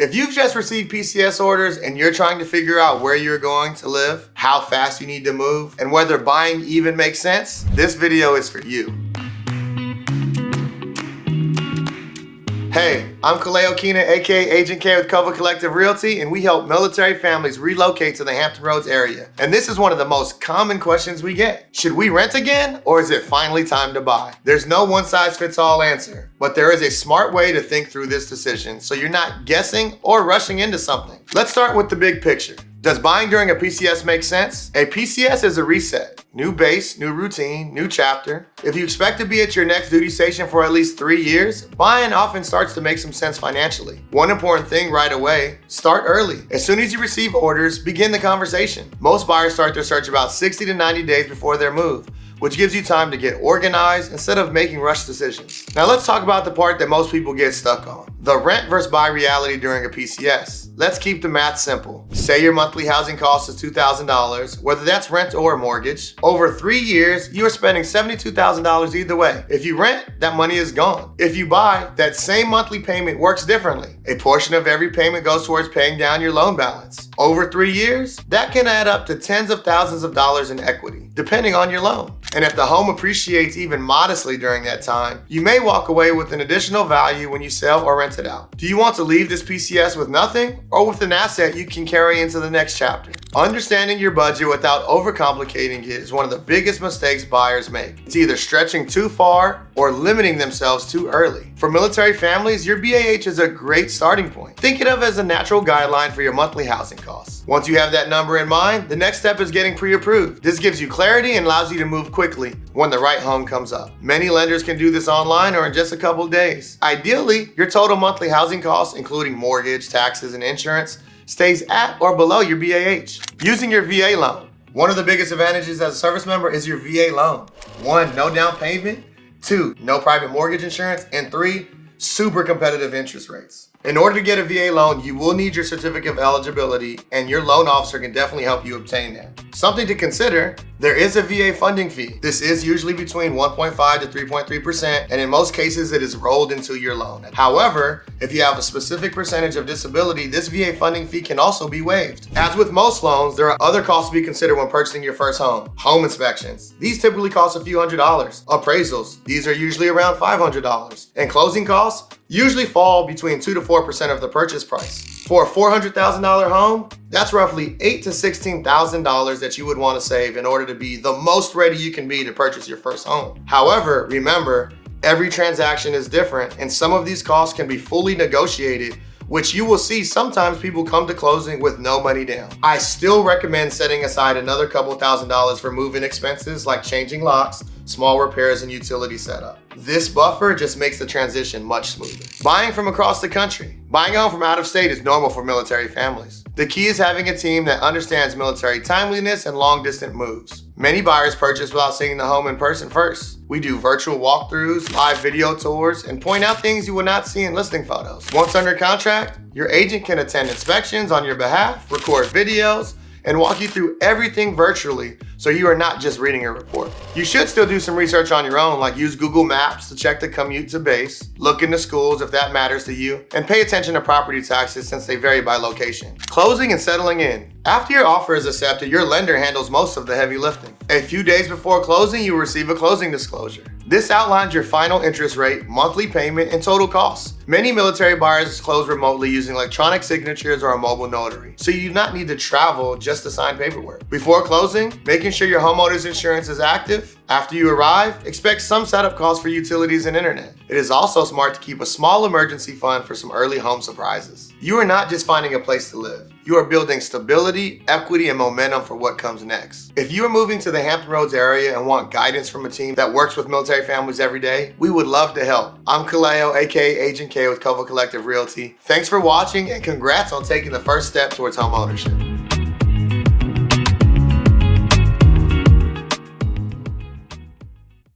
If you've just received PCS orders and you're trying to figure out where you're going to live, how fast you need to move, and whether buying even makes sense, this video is for you. Hey, I'm Kaleo Keenan, aka Agent K with Cova Collective Realty, and we help military families relocate to the Hampton Roads area. And this is one of the most common questions we get. Should we rent again, or is it finally time to buy? There's no one-size-fits-all answer, but there is a smart way to think through this decision so you're not guessing or rushing into something. Let's start with the big picture. Does buying during a PCS make sense? A PCS is a reset. New base, new routine, new chapter. If you expect to be at your next duty station for at least 3 years, buying often starts to make some sense financially. One important thing right away, start early. As soon as you receive orders, begin the conversation. Most buyers start their search about 60 to 90 days before their move, which gives you time to get organized instead of making rush decisions. Now let's talk about the part that most people get stuck on. The rent versus buy reality during a PCS. Let's keep the math simple. Say your monthly housing cost is $2,000, whether that's rent or a mortgage. Over 3 years, you are spending $72,000 either way. If you rent, that money is gone. If you buy, that same monthly payment works differently. A portion of every payment goes towards paying down your loan balance. Over 3 years, that can add up to tens of thousands of dollars in equity, depending on your loan. And if the home appreciates even modestly during that time, you may walk away with an additional value when you sell or rent it out. Do you want to leave this PCS with nothing, or with an asset you can carry into the next chapter? Understanding your budget without overcomplicating it is one of the biggest mistakes buyers make. It's either stretching too far or limiting themselves too early. For military families, your BAH is a great starting point. Think of it as a natural guideline for your monthly housing costs. Once you have that number in mind, the next step is getting pre-approved. This gives you clarity and allows you to move quickly when the right home comes up. Many lenders can do this online or in just a couple days. Ideally, your total monthly housing costs, including mortgage, taxes, and insurance, stays at or below your BAH. Using your VA loan. One of the biggest advantages as a service member is your VA loan. 1, no down payment. 2, no private mortgage insurance. And 3, super competitive interest rates. In order to get a VA loan, you will need your certificate of eligibility, and your loan officer can definitely help you obtain that. Something to consider, there is a VA funding fee. This is usually between 1.5 to 3.3%, and in most cases it is rolled into your loan. However, if you have a specific percentage of disability, this VA funding fee can also be waived. As with most loans, there are other costs to be considered when purchasing your first home. Home inspections. These typically cost a few $100s. Appraisals. These are usually around $500. And closing costs usually fall between 2 to 4% of the purchase price. For a $400,000 home, that's roughly $8,000 to $16,000 that you would want to save in order to be the most ready you can be to purchase your first home. However, remember, every transaction is different, and some of these costs can be fully negotiated, which you will see sometimes people come to closing with no money down. I still recommend setting aside another couple $1,000s for move-in expenses like changing locks, small repairs, and utility setup. This buffer just makes the transition much smoother. Buying from across the country. Buying a home from out of state is normal for military families. The key is having a team that understands military timeliness and long-distance moves. Many buyers purchase without seeing the home in person first. We do virtual walkthroughs, live video tours, and point out things you will not see in listing photos. Once under contract, your agent can attend inspections on your behalf, record videos, and walk you through everything virtually, so you are not just reading a report. You should still do some research on your own, like use Google Maps to check the commute to base, look into schools if that matters to you, and pay attention to property taxes since they vary by location. Closing and settling in. After your offer is accepted, your lender handles most of the heavy lifting. A few days before closing, you will receive a closing disclosure. This outlines your final interest rate, monthly payment, and total costs. Many military buyers close remotely using electronic signatures or a mobile notary, so you do not need to travel just to sign paperwork. Before closing, making sure your homeowner's insurance is active. After you arrive, expect some setup costs for utilities and internet. It is also smart to keep a small emergency fund for some early home surprises. You are not just finding a place to live. You are building stability, equity, and momentum for what comes next. If you are moving to the Hampton Roads area and want guidance from a team that works with military families every day, we would love to help. I'm Kaleo, aka Agent K with Cova Collective Realty. Thanks for watching, and congrats on taking the first step towards home ownership.